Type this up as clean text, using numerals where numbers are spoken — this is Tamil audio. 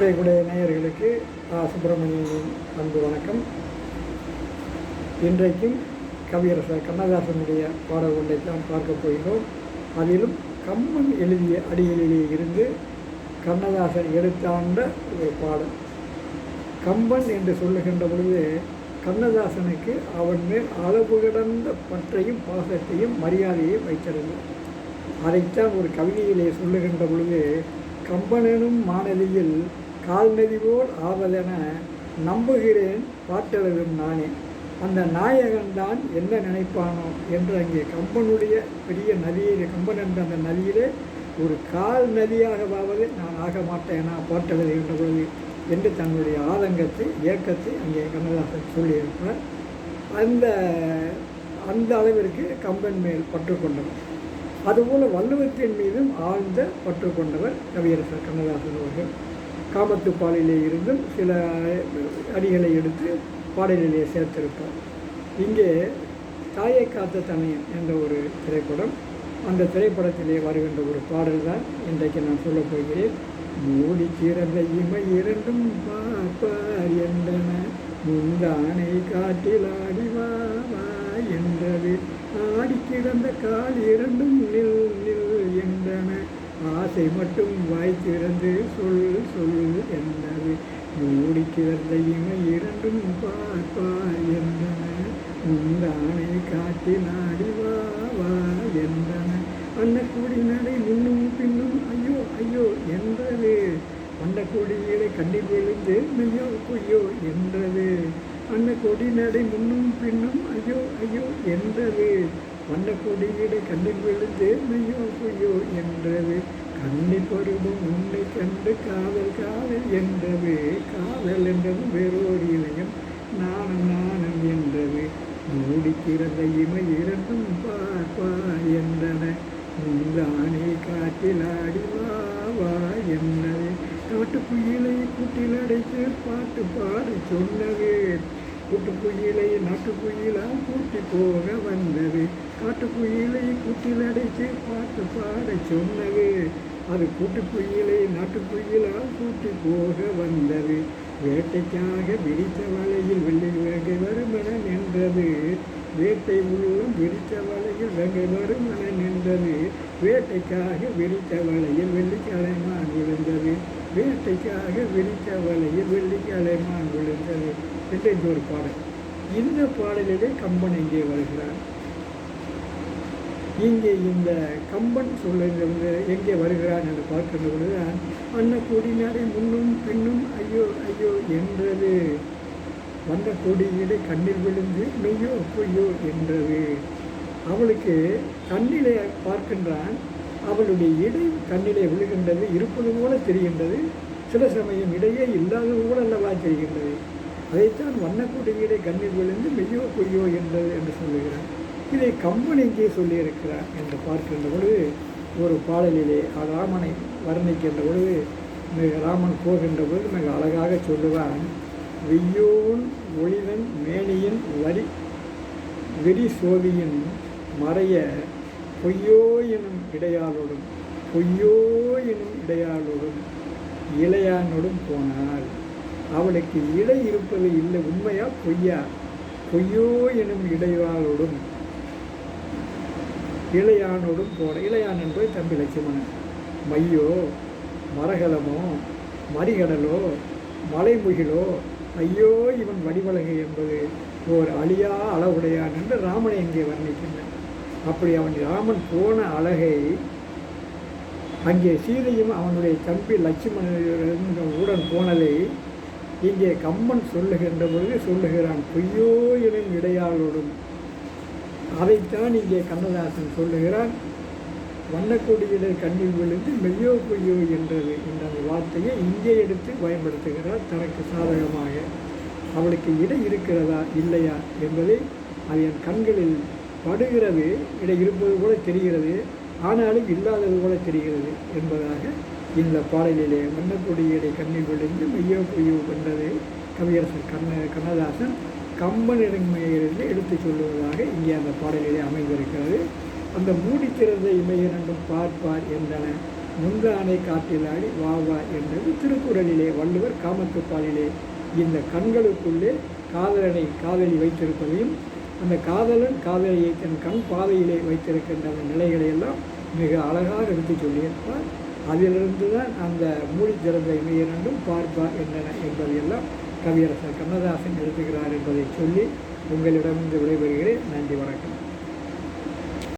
இன்றைய நேயர்களுக்கு சுப்பிரமணியனின் அன்பு வணக்கம். இன்றைக்கும் கவியரசர் கண்ணதாசனுடைய பாடல் ஒன்றைத்தான் பார்க்க போகிறோம். அதிலும் கம்பன் எழுதிய அடிகளிலே இருந்து கண்ணதாசன் எடுத்தாண்ட ஒரு பாடல். கம்பன் என்று சொல்லுகின்ற பொழுது கண்ணதாசனுக்கு அவன் மேல் அளவு கடந்த பற்றையும் பாசத்தையும் மரியாதையும் வைத்திருந்தார். அதைத்தான் ஒரு கவிதையிலே சொல்லுகின்ற பொழுது, கம்பனெனும் மானதியில் கால்நதி போல் ஆவதென நம்புகிறேன் பாட்டெழுதும் நானே, அந்த நாயகன்தான் என்ன நினைப்பானோ என்று அங்கே கம்பனுடைய பெரிய நதியிலே, கம்பன் என்ற அந்த நதியிலே ஒரு கால் நதியாகவாவது நான் ஆக மாட்டேனா பாட்டெழுதுகின்ற பொழுது என்று தன்னுடைய ஆதங்கத்தை இயக்கத்தை அங்கே கண்ணதாசன் சொல்லியிருப்பார். அந்த அளவிற்கு கம்பன் மேல் பற்று கொண்டவர். அதுபோல் வள்ளுவத்தின் மீதும் ஆழ்ந்த பற்று கொண்டவர் கவியரசர் கண்ணதாசன் அவர்கள். காமத்துப்பாலிலே இருந்தும் சில அடிகளை எடுத்து பாடலிலே சேர்த்திருப்பார். இங்கே தாயை காத்த தனையன் என்ற ஒரு திரைப்படம், அந்த திரைப்படத்திலே வருகின்ற ஒரு பாடல் தான் இன்றைக்கு நான் சொல்லப் போகிறேன். மூடி சிறந்த இமை இரண்டும் பாப்பார் என்றன, முந்தானை காட்டில் ஆடிவா என்றது, ஆடி கிடந்த கால் இரண்டும் நில் நில் என்றன, ஆசை மட்டும் வாய் திறந்து சொல் சொல் என்றது, மூடி கிடந்த இமை இரண்டும் பார்ப்பார் என்றன, முந்தானை காட்டில் ஆடிவா என்றன, அன்னக்கூடி நடை முன்னும் பின்னும் ஐயோ ஐயோ என்றது, அன்னக்கொடியிலே கண்ணில் விழுந்து மெய்யோ பொய்யோ என்றது, அன்னக்கொடி நடை முன்னும் பின்னும் ஐயோ ஐயோ என்றது, வண்ணக்கொடியிலே கண்ணில் விழுந்து மெய்யோ பொய்யோ என்றது, கண்ணி பருவம் உன்னை கண்டு காதல் காதல் என்றது, காதல் என்றது வேறோர் இளையம் நாணம் நாணம் என்றது, மூடி கிடந்த இமை இரண்டும் பார்ப்பார் என்றன, முந்தானே காட்டில் ஆடி வா என்றது, காட்டுக்குயிலை கூட்டில் அடைத்து பாட்டு பாட சொன்னது, கூட்டுக்குயிலை நாட்டுக்குயிலால் கூட்டி போக வந்தது, காட்டுக்குயிலை கூட்டில் அடைத்து பாட்டு பாட சொன்னது, அது கூட்டுக்குயிலை நாட்டுக்குயிலால் கூட்டி போக வந்தது, வேட்டைக்காக விரித்த வலையில் வெள்ளி வேங்கை வருமன நின்றது, வேட்டை உள்ளம் விரித்த வலையில் வெங்கை வருமன நின்றது, வேட்டைக்காக விரித்த வலையில் வெள்ளிக்கிழமான் விழுந்தது, வேட்டைக்காக விரித்த வலையில் வெள்ளிக்கிழமான் விழுந்தது என்று ஒரு பாடல். இந்த பாடலிலே கம்பன் இங்கே வருகிறார். இங்கே இந்த கம்பன் சொல்லுங்க எங்கே வருகிறான் என்று பார்க்கின்ற பொழுதுதான், அன்னக்கூடி நடை முன்னும் பின்னும் ஐயோ ஐயோ என்றது, வந்த கொடியிலே கண்ணில் விழுந்து மெய்யோ பொய்யோ என்றது. அவளுக்கு கண்ணிலே பார்க்கின்றான், அவளுடைய இடை கண்ணிலே விழுகின்றது, இருப்பது போல தெரிகின்றது, சில சமயம் இடையே இல்லாதது போல அல்லவா தெரிகின்றது. அதைத்தான் வண்ணக்குடியிலே கண்ணில் விழுந்து மெய்யோ பொய்யோ என்றது என்று சொல்லுகிறான். இதை கம்பன் இங்கே சொல்லியிருக்கிறார் என்று பார்க்கின்ற பொழுது, ஒரு பாடலிலே ராமனை வர்ணிக்கின்ற பொழுது, ராமன் போகின்ற பொழுது மிக அழகாக சொல்லுவான், வெய்யோன் ஒளிவன் மேனியின் வெறி சோதியின் மறைய பொய்யோ எனும் இடையாளோடும் பொய்யோ எனும் இடையாளோடும் இளையானோடும் போனாள். அவளுக்கு இடை இருப்பது இல்லை, உண்மையா பொய்யா? பொய்யோ எனும் இடையாளோடும் இளையானோடும் போன. இளையான் என்பது தம்பி லட்சுமணன். மையோ மரகதமோ மறிகடலோ மலைமுகிலோ ஐயோ இவன் வடிவழகை என்பது ஓர் அழியா அளவுடையான் என்று ராமனை இங்கே வர்ணிக்கின்றான். அப்படி அவன் ராமன் போன அழகை அங்கே சீதையும் அவனுடைய தம்பி லட்சுமணன் உடன் போனதை இங்கே கம்பன் சொல்லுகின்ற பொழுது சொல்லுகிறான், பொய்யோ எனும் இடையாளோடும். அதைத்தான் இங்கே கண்ணதாசன் சொல்லுகிறான், வண்ணக்கொடியிலே கண்ணில் விழுந்து மெய்யோ பொய்யோ என்றது என்ற அந்த வார்த்தையை இங்கே எடுத்து பயன்படுத்துகிறார் தனக்கு சாதகமாக. அவளுக்கு இடை இருக்கிறதா இல்லையா என்பதை அது என் கண்களில் படுகிறது, இடை இருப்பது போல தெரிகிறது, ஆனாலும் இல்லாதது போல தெரிகிறது என்பதாக இந்த பாடலிலே வண்ணக்கொடியிலே கண்ணில் விழுந்து மெய்யோ பொய்யோ என்றது கவியரசர் கண்ணதாசன் கம்பனிடமையிலிருந்து எடுத்து சொல்லுவதாக இங்கே அந்த பாடலிலே அமைந்திருக்கிறது. அந்த மூடி திறந்த இமை இரண்டும் பார்ப்பார் என்றன, முந்தானை காட்டிலாடி வா வா என்றது திருக்குறளிலே வள்ளுவர் காமத்துப்பாலிலே இந்த கண்களுக்குள்ளே காதலனை காதலி வைத்திருப்பதையும் அந்த காதலன் காதலியை தன் கண் பாதையிலே வைத்திருக்கின்ற அந்த நிலைகளையெல்லாம் மிக அழகாக எடுத்து சொல்லியிருப்பார். அதிலிருந்து தான் அந்த மூடி திறந்த இமையிரண்டும் பார்ப்பார் என்னென்ன என்பதையெல்லாம் கவியரசர் கண்ணதாசன் எழுதுகிறார் என்பதை சொல்லி உங்களிடமிருந்து விடைபெறுகிறேன். நன்றி, வணக்கம்.